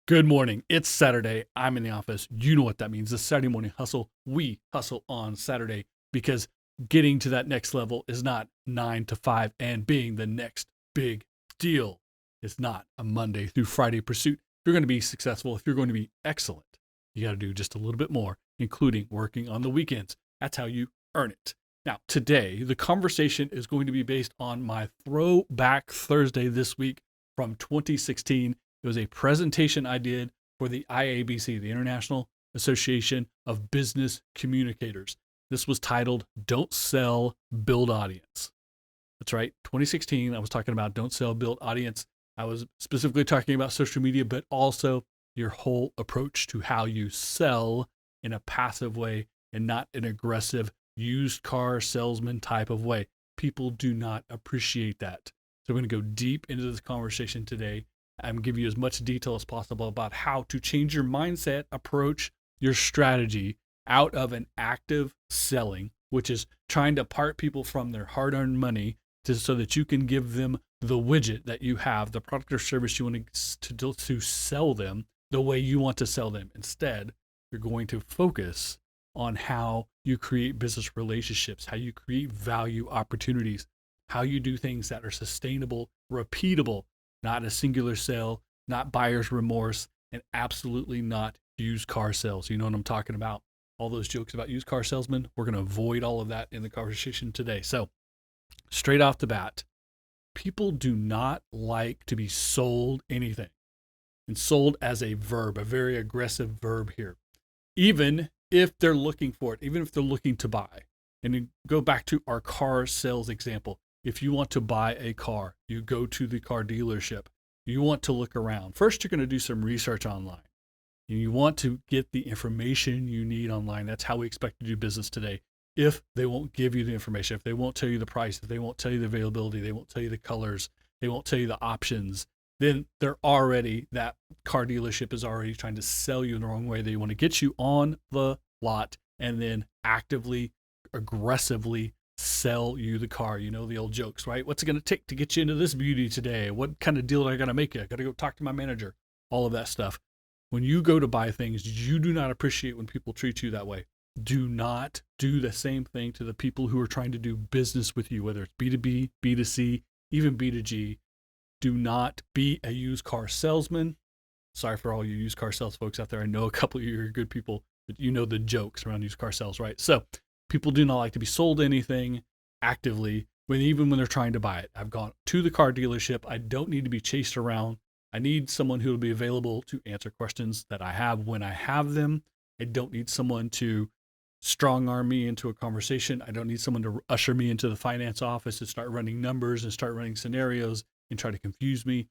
Good morning. It's Saturday. I'm in the office. You know what that means. The Saturday morning hustle. We hustle on Saturday because getting to that next level is not 9 to 5 and being the next big deal. It's not a Monday through Friday pursuit. If you're going to be successful, if you're going to be excellent, you got to do just a little bit more, including working on the weekends. That's how you earn it. Now, today, the conversation is going to be based on my throwback Thursday this week from 2016. It was a presentation I did for the IABC, the International Association of Business Communicators. This was titled Don't Sell, Build Audience. That's right. 2016, I was talking about don't sell, build audience. I was specifically talking about social media, but also your whole approach to how you sell in a passive way and not an aggressive used car salesman type of way. People do not appreciate that. So we're going to go deep into this conversation today. I'm going to give you as much detail as possible about how to change your mindset, approach, your strategy out of an active selling, which is trying to part people from their hard-earned money so that you can give them the widget that you have, the product or service you want to sell them the way you want to sell them. Instead, you're going to focus on how you create business relationships, how you create value opportunities, how you do things that are sustainable, repeatable, not a singular sale, not buyer's remorse, and absolutely not used car sales. You know what I'm talking about? All those jokes about used car salesmen, we're going to avoid all of that in the conversation today. So, straight off the bat, people do not like to be sold anything. And sold as a verb, a very aggressive verb here. Even if they're looking for it, even if they're looking to buy. And you go back to our car sales example. If you want to buy a car, you go to the car dealership. You want to look around. First, you're going to do some research online. And you want to get the information you need online. That's how we expect to do business today. If they won't give you the information, if they won't tell you the price, if they won't tell you the availability, they won't tell you the colors, they won't tell you the options, then that car dealership is already trying to sell you in the wrong way. They want to get you on the lot and then actively, aggressively sell you the car. You know the old jokes, right? What's it going to take to get you into this beauty today? What kind of deal am I going to make you? I got to go talk to my manager. All of that stuff. When you go to buy things, you do not appreciate when people treat you that way. Do not do the same thing to the people who are trying to do business with you, whether it's B2B, B2C, even B2G. Do not be a used car salesman. Sorry for all you used car sales folks out there. I know a couple of you are good people, but you know the jokes around used car sales, right? So people do not like to be sold anything actively, even when they're trying to buy it. I've gone to the car dealership. I don't need to be chased around. I need someone who will be available to answer questions that I have when I have them. I don't need someone to strong arm me into a conversation. I don't need someone to usher me into the finance office and start running numbers and start running scenarios and try to confuse me.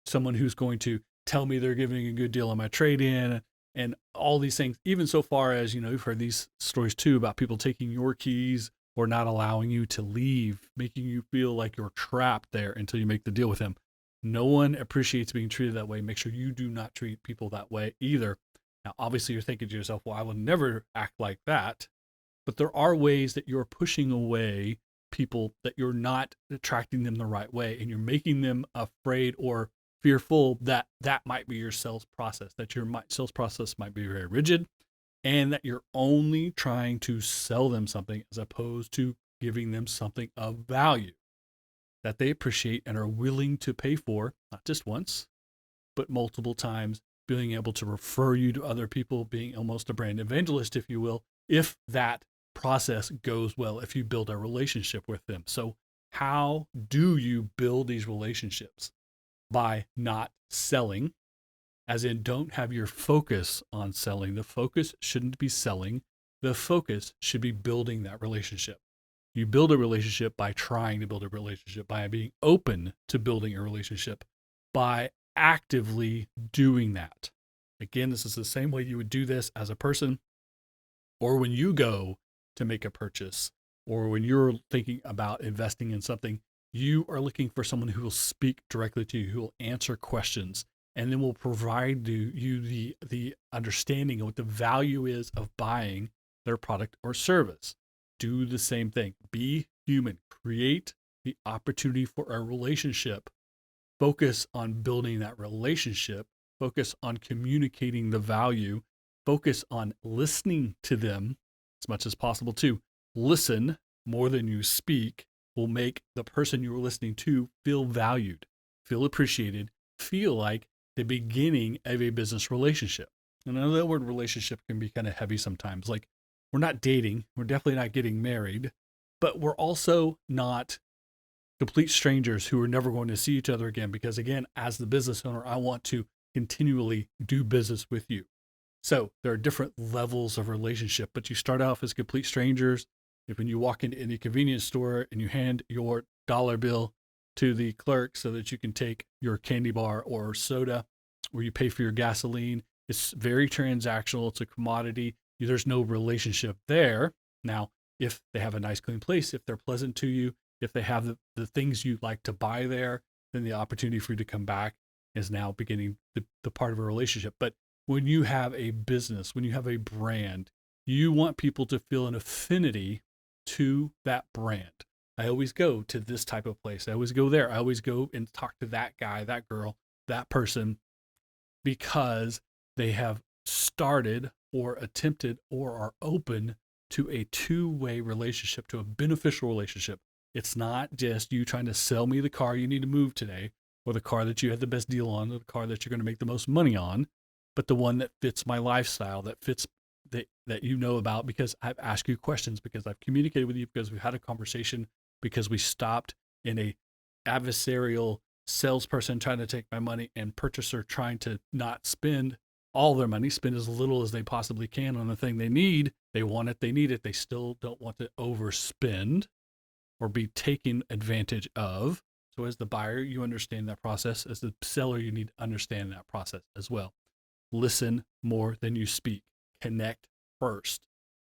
Someone who's going to tell me they're giving a good deal on my trade in and all these things, even so far as, you've heard these stories too about people taking your keys or not allowing you to leave, making you feel like you're trapped there until you make the deal with them. No one appreciates being treated that way. Make sure you do not treat people that way either. Now, obviously, you're thinking to yourself, well, I will never act like that. But there are ways that you're pushing away people, that you're not attracting them the right way, and you're making them afraid or fearful that that might be your sales process, that your sales process might be very rigid, and that you're only trying to sell them something as opposed to giving them something of value that they appreciate and are willing to pay for, not just once, but multiple times, being able to refer you to other people, being almost a brand evangelist, if you will, if that process goes well, if you build a relationship with them. So how do you build these relationships? By not selling, as in don't have your focus on selling. The focus shouldn't be selling. The focus should be building that relationship. You build a relationship by trying to build a relationship, by being open to building a relationship, by actively doing that. Again, this is the same way you would do this as a person, or when you go to make a purchase, or when you're thinking about investing in something, you are looking for someone who will speak directly to you, who will answer questions, and then will provide you the understanding of what the value is of buying their product or service. Do the same thing. Be human. Create the opportunity for a relationship. Focus on building that relationship Focus on communicating the value. Focus on listening to them as much as possible too. Listen more than you speak will make the person you're listening to feel valued, feel appreciated, feel like the beginning of a business relationship. And I know that word relationship can be kind of heavy sometimes. Like, we're not dating, we're definitely not getting married, but we're also not complete strangers who are never going to see each other again. Because again, as the business owner, I want to continually do business with you. So there are different levels of relationship, but you start off as complete strangers. If when you walk into any convenience store and you hand your dollar bill to the clerk so that you can take your candy bar or soda, or you pay for your gasoline, it's very transactional. It's a commodity. There's no relationship there. Now, if they have a nice, clean place, if they're pleasant to you, if they have the things you like to buy there, then the opportunity for you to come back is now beginning the part of a relationship. But when you have a business, when you have a brand, you want people to feel an affinity to that brand. I always go to this type of place. I always go there. I always go and talk to that guy, that girl, that person, because they have started or attempted or are open to a two-way relationship, to a beneficial relationship. It's not just you trying to sell me the car you need to move today, or the car that you had the best deal on, or the car that you're going to make the most money on, but the one that fits my lifestyle, that fits that you know about, because I've asked you questions, because I've communicated with you, because we've had a conversation, because we stopped in a adversarial salesperson trying to take my money and purchaser trying to not spend all their money, spend as little as they possibly can on the thing they need. They want it, they need it. They still don't want to overspend or be taken advantage of. So as the buyer, you understand that process. As the seller, you need to understand that process as well. Listen more than you speak. Connect first.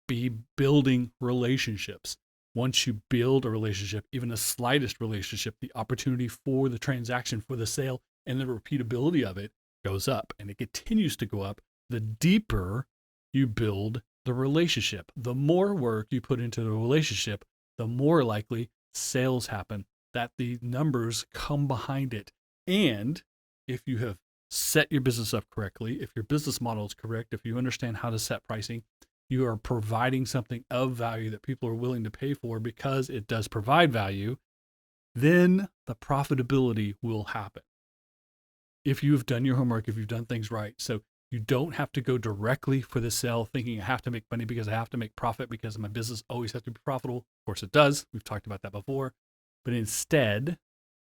Be building relationships. Once you build a relationship, even the slightest relationship, the opportunity for the transaction, for the sale, and the repeatability of it goes up, and it continues to go up the deeper you build the relationship. The more work you put into the relationship, the more likely sales happen, that the numbers come behind it. And if you have set your business up correctly, if your business model is correct, if you understand how to set pricing, you are providing something of value that people are willing to pay for because it does provide value, then the profitability will happen. If you've done your homework, if you've done things right. So you don't have to go directly for the sale thinking I have to make money because I have to make profit because my business always has to be profitable. Of course it does. We've talked about that before. But instead,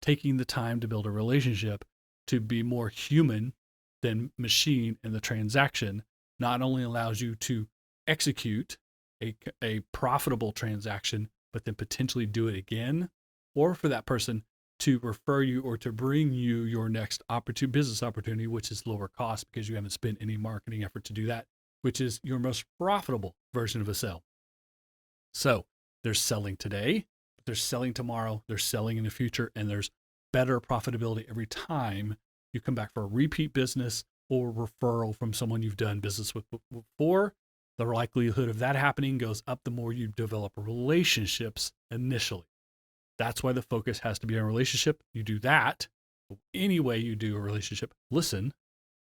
taking the time to build a relationship, to be more human than machine in the transaction, not only allows you to execute a profitable transaction, but then potentially do it again, or for that person to refer you or to bring you your next business opportunity, which is lower cost because you haven't spent any marketing effort to do that, which is your most profitable version of a sale. So they're selling today, but they're selling tomorrow, they're selling in the future, and there's better profitability every time you come back for a repeat business or referral from someone you've done business with before. The likelihood of that happening goes up the more you develop relationships initially. That's why the focus has to be on relationship. You do that. Any way you do a relationship, listen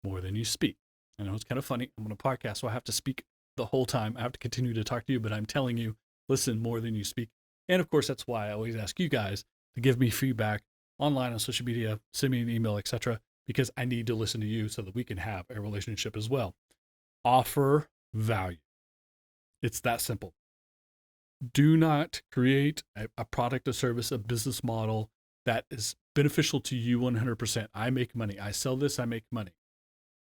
more than you speak. I know it's kind of funny. I'm on a podcast, so I have to speak the whole time. I have to continue to talk to you, but I'm telling you, listen more than you speak. And of course, that's why I always ask you guys to give me feedback online on social media, send me an email, etc., because I need to listen to you so that we can have a relationship as well. Offer value. It's that simple. Do not create a product, a service, a business model that is beneficial to you 100%. I make money. I sell this, I make money.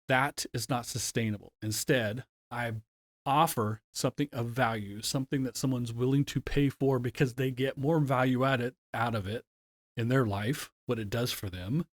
That is not sustainable. Instead, I offer something of value, something that someone's willing to pay for because they get more value out of it in their life, what it does for them,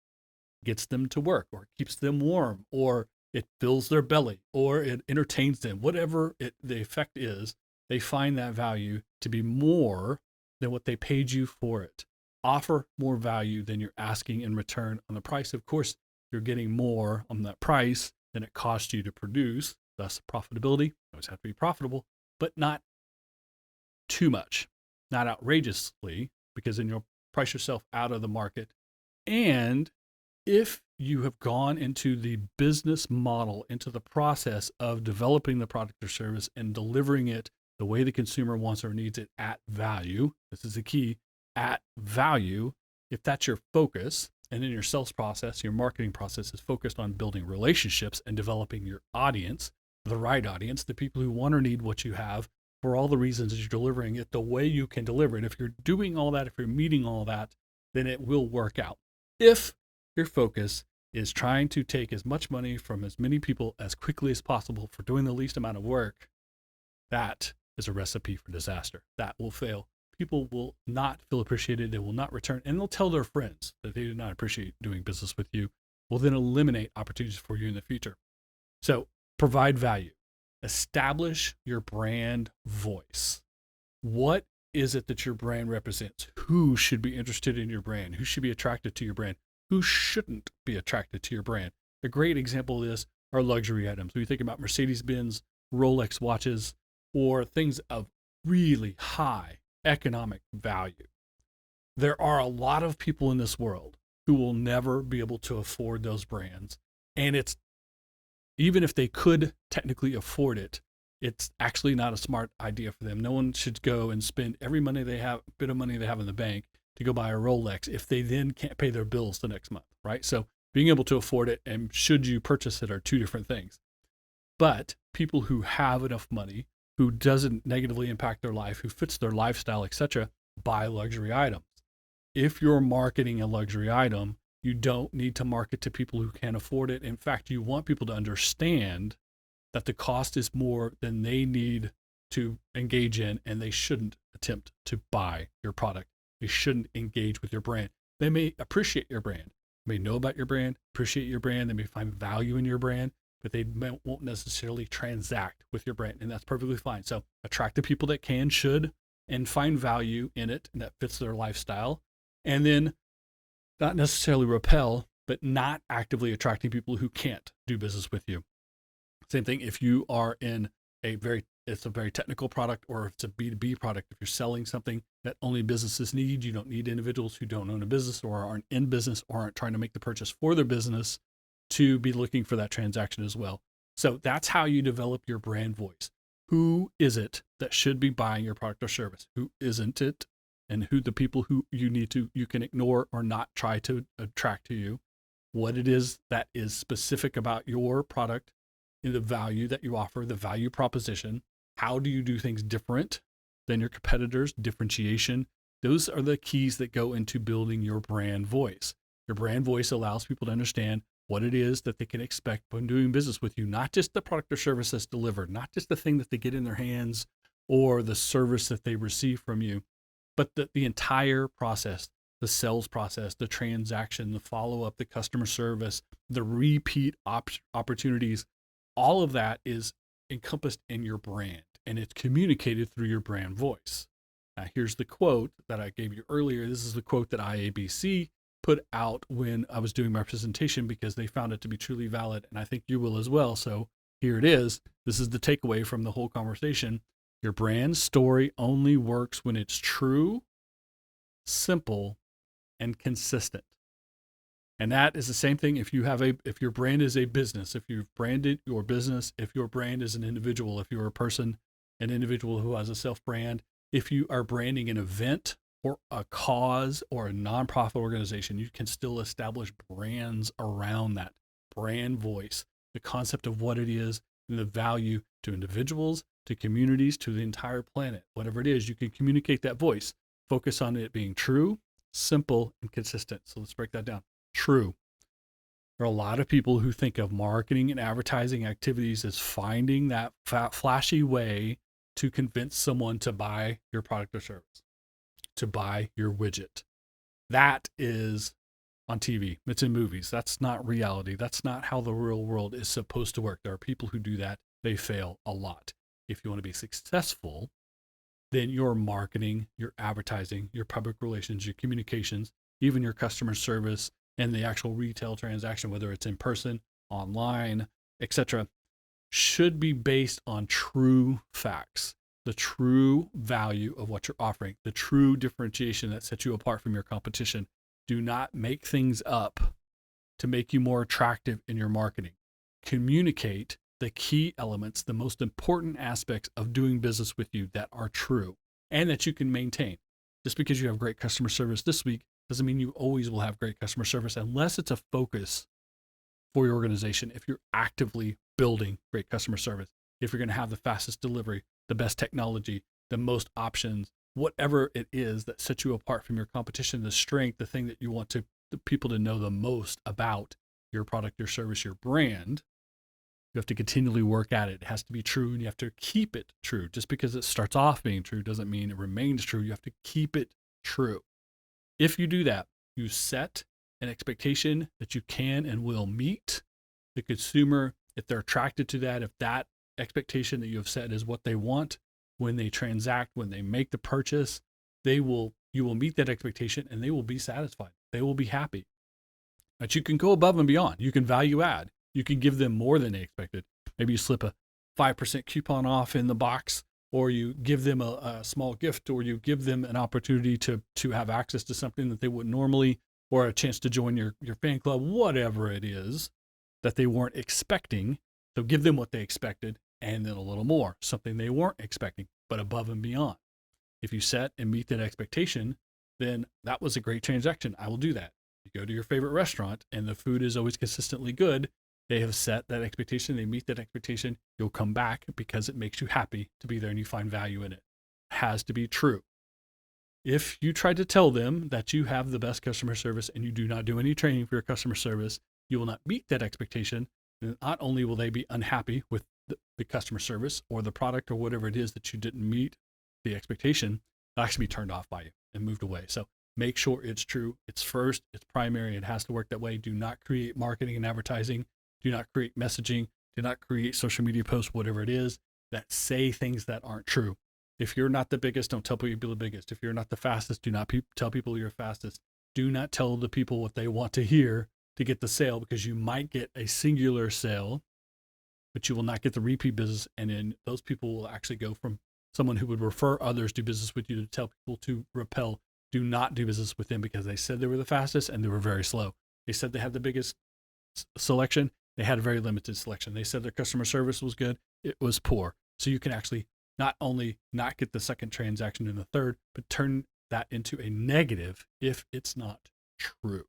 gets them to work, or keeps them warm, or it fills their belly, or it entertains them, whatever the effect is. They find that value to be more than what they paid you for it. Offer more value than you're asking in return on the price. Of course, you're getting more on that price than it cost you to produce, thus profitability. You always have to be profitable, but not too much, not outrageously, because then you'll price yourself out of the market. And If you have gone into the business model, into the process of developing the product or service and delivering it the way the consumer wants or needs it at value, this is the key, at value, if that's your focus, and then your sales process, your marketing process is focused on building relationships and developing your audience, the right audience, the people who want or need what you have for all the reasons that you're delivering it the way you can deliver it. If you're doing all that, if you're meeting all that, then it will work out. If your focus is trying to take as much money from as many people as quickly as possible for doing the least amount of work, that is a recipe for disaster. That will fail. People will not feel appreciated. They will not return, and they'll tell their friends that they do not appreciate doing business with you. Will then eliminate opportunities for you in the future. So provide value. Establish your brand voice. What is it that your brand represents? Who should be interested in your brand? Who should be attracted to your brand? Who shouldn't be attracted to your brand? A great example of this are luxury items. When you think about Mercedes-Benz, Rolex watches, or things of really high economic value, there are a lot of people in this world who will never be able to afford those brands. And it's, even if they could technically afford it, it's actually not a smart idea for them. No one should go and spend every bit of money they have in the bank to go buy a Rolex if they then can't pay their bills the next month, right? So being able to afford it and should you purchase it are two different things. But people who have enough money, who doesn't negatively impact their life, who fits their lifestyle, etc., buy luxury items. If you're marketing a luxury item, you don't need to market to people who can't afford it. In fact, you want people to understand that the cost is more than they need to engage in, and they shouldn't attempt to buy your product. They shouldn't engage with your brand. They may appreciate your brand, may know about your brand, appreciate your brand, they may find value in your brand, but they won't necessarily transact with your brand, and that's perfectly fine. So attract the people that can, should, and find value in it, and that fits their lifestyle. And then not necessarily repel, but not actively attracting people who can't do business with you. Same thing if you are in it's a very technical product, or if it's a B2B product. If you're selling something that only businesses need, you don't need individuals who don't own a business or aren't in business or aren't trying to make the purchase for their business to be looking for that transaction as well. So that's how you develop your brand voice. Who is it that should be buying your product or service? Who isn't it? And who the people who you can ignore or not try to attract to you. What it is that is specific about your product, the value that you offer, the value proposition. How do you do things different than your competitors? Differentiation. Those are the keys that go into building your brand voice. Your brand voice allows people to understand what it is that they can expect when doing business with you, not just the product or service that's delivered, not just the thing that they get in their hands or the service that they receive from you, but the entire process, the sales process, the transaction, the follow-up, the customer service, the repeat opportunities. All of that is encompassed in your brand, and it's communicated through your brand voice. Now, here's the quote that I gave you earlier. This is the quote that IABC put out when I was doing my presentation because they found it to be truly valid, and I think you will as well. So here it is. This is the takeaway from the whole conversation. Your brand story only works when it's true, simple, and consistent. And that is the same thing if your brand is a business, if you've branded your business, if your brand is an individual, if you're an individual who has a self-brand, if you are branding an event or a cause or a nonprofit organization, you can still establish brands around that brand voice, the concept of what it is and the value to individuals, to communities, to the entire planet. Whatever it is, you can communicate that voice. Focus on it being true, simple, and consistent. So let's break that down. True. There are a lot of people who think of marketing and advertising activities as finding that flashy way to convince someone to buy your product or service, to buy your widget. That is on TV. It's in movies. That's not reality. That's not how the real world is supposed to work. There are people who do that. They fail a lot. If you want to be successful, then your marketing, your advertising, your public relations, your communications, even your customer service, and the actual retail transaction, whether it's in person, online, etc., should be based on true facts, the true value of what you're offering, the true differentiation that sets you apart from your competition. Do not make things up to make you more attractive in your marketing. Communicate the key elements, the most important aspects of doing business with you that are true and that you can maintain. Just because you have great customer service this week doesn't mean you always will have great customer service unless it's a focus for your organization. If you're actively building great customer service, if you're going to have the fastest delivery, the best technology, the most options, whatever it is that sets you apart from your competition, the strength, the thing that you want the people to know the most about your product, your service, your brand, you have to continually work at it. It has to be true, and you have to keep it true. Just because it starts off being true doesn't mean it remains true. You have to keep it true. If you do that, you set an expectation that you can and will meet. The consumer, if they're attracted to that, if that expectation that you have set is what they want, when they transact, when they make the purchase, you will meet that expectation and they will be satisfied. They will be happy. But you can go above and beyond. You can value add. You can give them more than they expected. Maybe you slip a 5% coupon off in the box, or you give them a small gift, or you give them an opportunity to have access to something that they wouldn't normally, or a chance to join your fan club, whatever it is that they weren't expecting. So give them what they expected and then a little more, something they weren't expecting, but above and beyond. If you set and meet that expectation, then that was a great transaction. I will do that. You go to your favorite restaurant and the food is always consistently good. They have set that expectation. They meet that expectation. You'll come back because it makes you happy to be there and you find value in it. It has to be true. If you try to tell them that you have the best customer service and you do not do any training for your customer service, you will not meet that expectation. And not only will they be unhappy with the customer service or the product or whatever it is that you didn't meet the expectation, they'll actually be turned off by you and moved away. So make sure it's true. It's first, it's primary. It has to work that way. Do not create marketing and advertising. Do not create messaging. Do not create social media posts, whatever it is, that say things that aren't true. If you're not the biggest, don't tell people you're the biggest. If you're not the fastest, do not tell people you're fastest. Do not tell the people what they want to hear to get the sale, because you might get a singular sale, but you will not get the repeat business. And then those people will actually go from someone who would refer others to do business with you to tell people to repel. Do not do business with them because they said they were the fastest and they were very slow. They said they had the biggest selection. They had a very limited selection. They said their customer service was good. It was poor. So you can actually not only not get the second transaction and the third, but turn that into a negative if it's not true.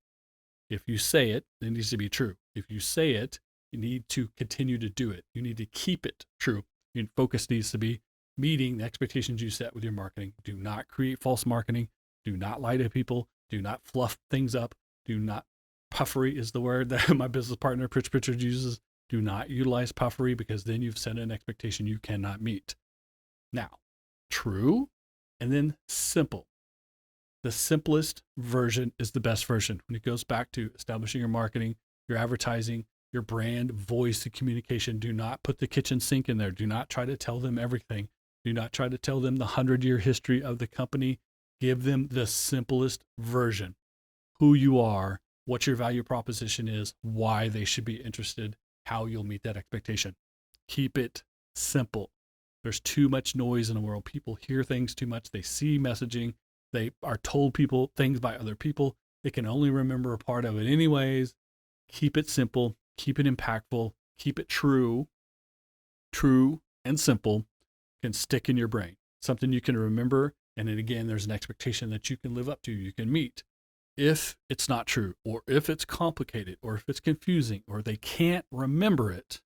If you say it, it needs to be true. If you say it, you need to continue to do it. You need to keep it true. Your focus needs to be meeting the expectations you set with your marketing. Do not create false marketing. Do not lie to people. Do not fluff things up. Do not, puffery is the word that my business partner, Pritch Pritchard, uses. Do not utilize puffery, because then you've set an expectation you cannot meet. Now, true and then simple. The simplest version is the best version. When it goes back to establishing your marketing, your advertising, your brand, voice, and communication, do not put the kitchen sink in there. Do not try to tell them everything. Do not try to tell them the 100-year history of the company. Give them the simplest version. Who you are, what your value proposition is, why they should be interested, how you'll meet that expectation. Keep it simple. There's too much noise in the world. People hear things too much. They see messaging. They are told things by other people. They can only remember a part of it anyways. Keep it simple. Keep it impactful. Keep it true. True and simple can stick in your brain. Something you can remember. And then again, there's an expectation that you can live up to, you can meet. If it's not true, or if it's complicated, or if it's confusing, or they can't remember it,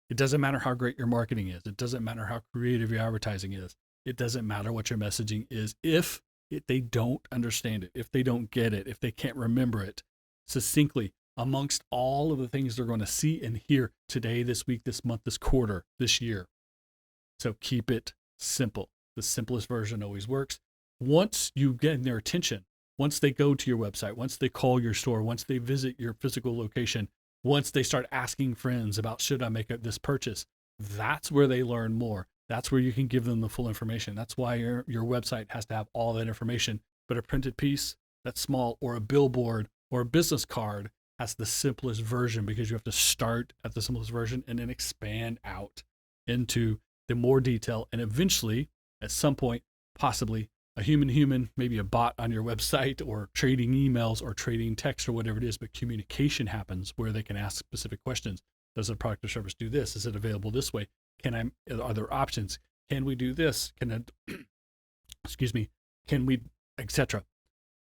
it doesn't matter how great your marketing is. It doesn't matter how creative your advertising is. It doesn't matter what your messaging is. If they don't understand it, if they don't get it, if they can't remember it succinctly amongst all of the things they're going to see and hear today, this week, this month, this quarter, this year. So keep it simple. The simplest version always works. Once you get their attention, once they go to your website, once they call your store, once they visit your physical location, once they start asking friends about, should I make this purchase? That's where they learn more. That's where you can give them the full information. That's why your website has to have all that information. But a printed piece that's small, or a billboard or a business card, has the simplest version, because you have to start at the simplest version and then expand out into the more detail, and eventually, at some point, possibly a human, maybe a bot on your website, or trading emails or trading text or whatever it is, but communication happens where they can ask specific questions. Does the product or service do this? Is it available this way? Are there options? Can we do this? Excuse me, can we, etc.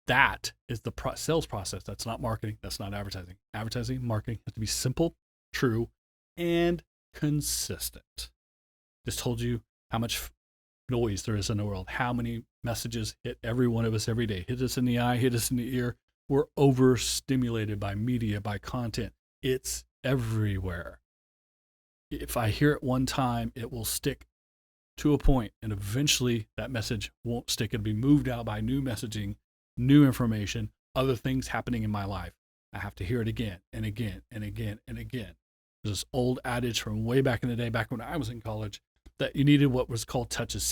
That is the sales process. That's not marketing. That's not advertising. Advertising, marketing has to be simple, true, and consistent. Just told you how much noise there is in the world, how many messages hit every one of us every day. Hit us in the eye, hit us in the ear. We're overstimulated by media, by content. It's everywhere. If I hear it one time, it will stick to a point, and eventually that message won't stick. It'll be moved out by new messaging, new information, other things happening in my life. I have to hear it again and again and again and again. There's this old adage from way back in the day, back when I was in college, that you needed what was called touches,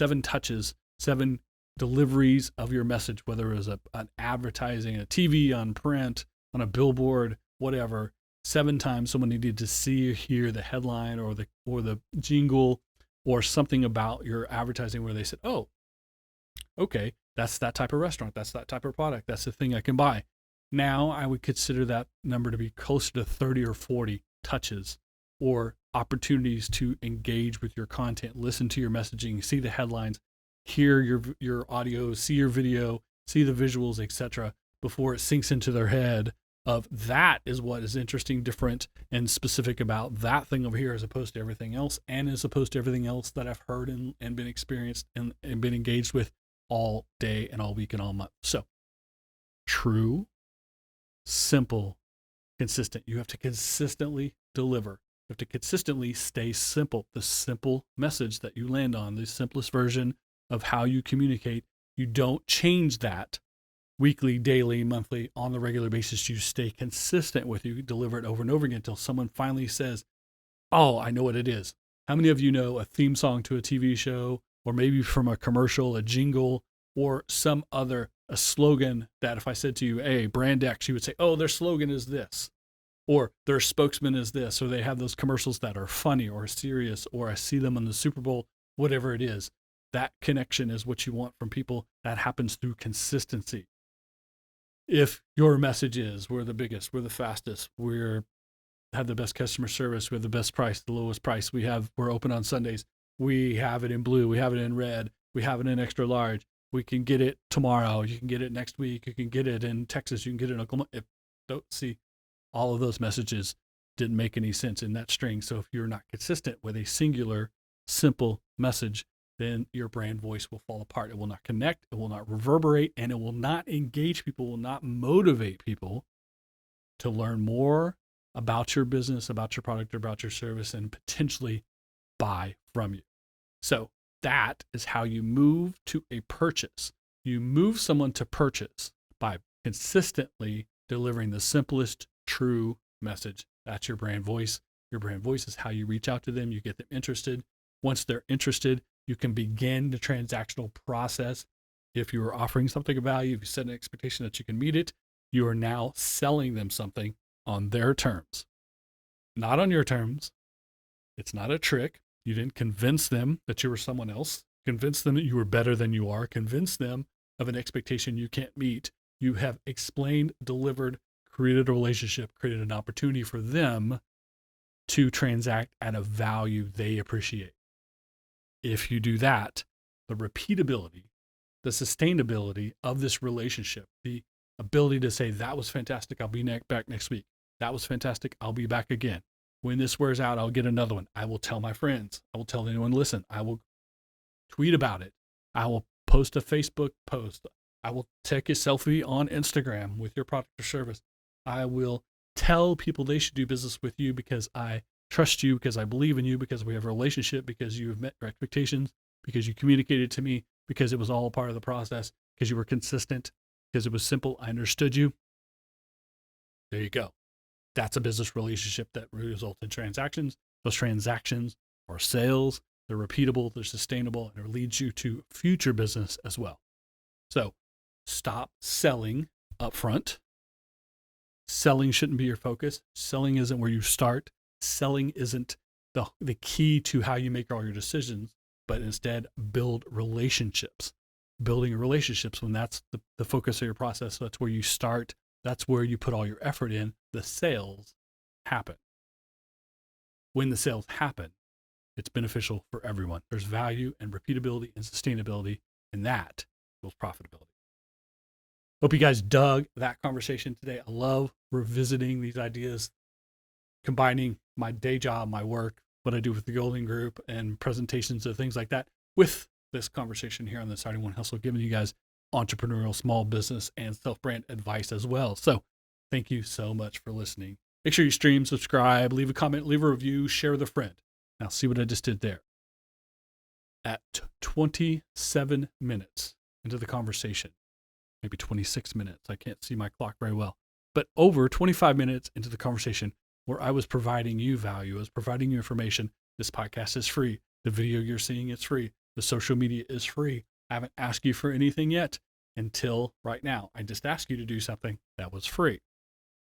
7 deliveries of your message, whether it was an advertising, a TV, on print, on a billboard, whatever. 7 times someone needed to see or hear the headline or the jingle or something about your advertising where they said, oh, okay, that's that type of restaurant. That's that type of product. That's the thing I can buy. Now I would consider that number to be closer to 30 or 40 touches or opportunities to engage with your content, listen to your messaging, see the headlines, hear your audio, see your video, see the visuals, etc., before it sinks into their head of that is what is interesting, different, and specific about that thing over here as opposed to everything else, and as opposed to everything else that I've heard and been experienced and been engaged with all day and all week and all month. So true, simple, consistent. You have to consistently deliver. You have to consistently stay simple. The simple message that you land on, the simplest version of how you communicate, you don't change that weekly, daily, monthly, on the regular basis. You stay consistent with it. You deliver it over and over again until someone finally says, oh, I know what it is. How many of you know a theme song to a TV show, or maybe from a commercial, a jingle, or some other, a slogan that if I said to you, hey, brand X, you would say, oh, their slogan is this, or their spokesman is this, or they have those commercials that are funny or serious, or I see them on the Super Bowl, whatever it is. That connection is what you want from people. That happens through consistency. If your message is, we're the biggest, we're the fastest, we're have the best customer service, we have the best price, the lowest price, we're open on Sundays, we have it in blue, we have it in red, we have it in extra large, we can get it tomorrow, you can get it next week, you can get it in Texas, you can get it in Oklahoma. All of those messages didn't make any sense in that string. So if you're not consistent with a singular, simple message, then your brand voice will fall apart. It will not connect, it will not reverberate, and it will not engage people, will not motivate people to learn more about your business, about your product, or about your service, and potentially buy from you. So that is how you move to a purchase. You move someone to purchase by consistently delivering the simplest, true message. That's your brand voice. Your brand voice is how you reach out to them. You get them interested. Once they're interested, you can begin the transactional process. If you are offering something of value, if you set an expectation that you can meet it, you are now selling them something on their terms, not on your terms. It's not a trick. You didn't convince them that you were someone else, convince them that you were better than you are, convince them of an expectation you can't meet. You have explained, delivered, created a relationship, created an opportunity for them to transact at a value they appreciate. If you do that, the repeatability, the sustainability of this relationship, the ability to say, that was fantastic, I'll be back next week. That was fantastic, I'll be back again. When this wears out, I'll get another one. I will tell my friends. I will tell anyone, listen. I will tweet about it. I will post a Facebook post. I will take a selfie on Instagram with your product or service. I will tell people they should do business with you because I trust you, because I believe in you, because we have a relationship, because you have met your expectations, because you communicated to me, because it was all part of the process, because you were consistent, because it was simple. I understood you. There you go. That's a business relationship that results in transactions. Those transactions are sales. They're repeatable, they're sustainable, and it leads you to future business as well. So stop selling upfront. Selling shouldn't be your focus. Selling isn't where you start. Selling isn't the key to how you make all your decisions, but instead build relationships. building relationships, when that's the focus of your process, so that's where you start. That's where you put all your effort in. The sales happen. When the sales happen, it's beneficial for everyone. There's value and repeatability and sustainability, and that builds profitability. Hope you guys dug that conversation today. I love revisiting these ideas, combining my day job, my work, what I do with the Golden Group, and presentations of things like that with this conversation here on the Saturday Morning Hustle, giving you guys entrepreneurial, small business, and self-brand advice as well. So thank you so much for listening. Make sure you stream, subscribe, leave a comment, leave a review, share with a friend. Now, see what I just did there. At 27 minutes into the conversation, maybe 26 minutes, I can't see my clock very well, but over 25 minutes into the conversation where I was providing you value, I was providing you information. This podcast is free. The video you're seeing is free. The social media is free. I haven't asked you for anything yet until right now. I just asked you to do something that was free.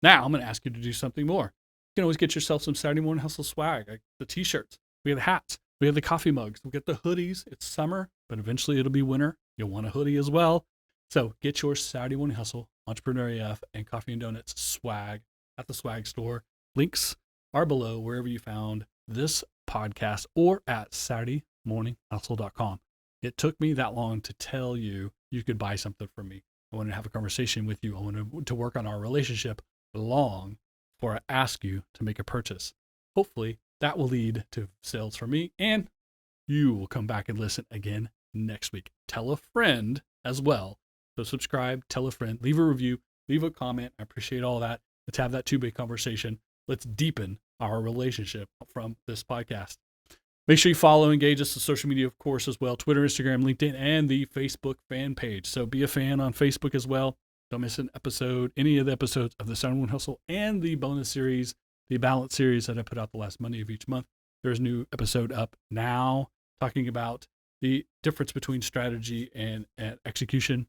Now I'm going to ask you to do something more. You can always get yourself some Saturday Morning Hustle swag, like the t-shirts. We have the hats. We have the coffee mugs. We get the hoodies. It's summer, but eventually it'll be winter. You'll want a hoodie as well. So get your Saturday Morning Hustle, Entrepreneur AF, and Coffee and Donuts swag at the swag store. Links are below wherever you found this podcast or at SaturdayMorningHustle.com. It took me that long to tell you you could buy something from me. I wanted to have a conversation with you. I wanted to work on our relationship long before I ask you to make a purchase. Hopefully that will lead to sales for me, and you will come back and listen again next week. Tell a friend as well. So subscribe, tell a friend, leave a review, leave a comment. I appreciate all that. Let's have that two-way conversation. Let's deepen our relationship from this podcast. Make sure you follow, engage us on social media, of course, as well. Twitter, Instagram, LinkedIn, and the Facebook fan page. So be a fan on Facebook as well. Don't miss an episode, any of the episodes of the Saturday Morning Hustle and the bonus series, the Balance series that I put out the last Monday of each month. There's a new episode up now talking about the difference between strategy and execution.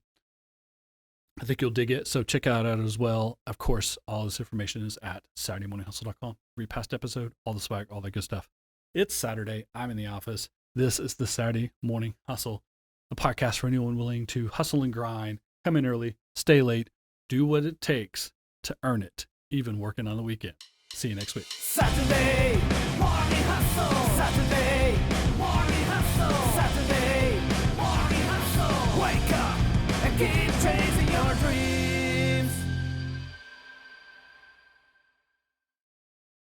I think you'll dig it. So check out as well. Of course, all this information is at SaturdayMorningHustle.com. Read past episode, all the swag, all that good stuff. It's Saturday. I'm in the office. This is the Saturday Morning Hustle, a podcast for anyone willing to hustle and grind, come in early, stay late, do what it takes to earn it, even working on the weekend. See you next week. Saturday Morning Hustle. Saturday Morning Hustle. Saturday Morning Hustle. Wake up and keep chasing your dreams.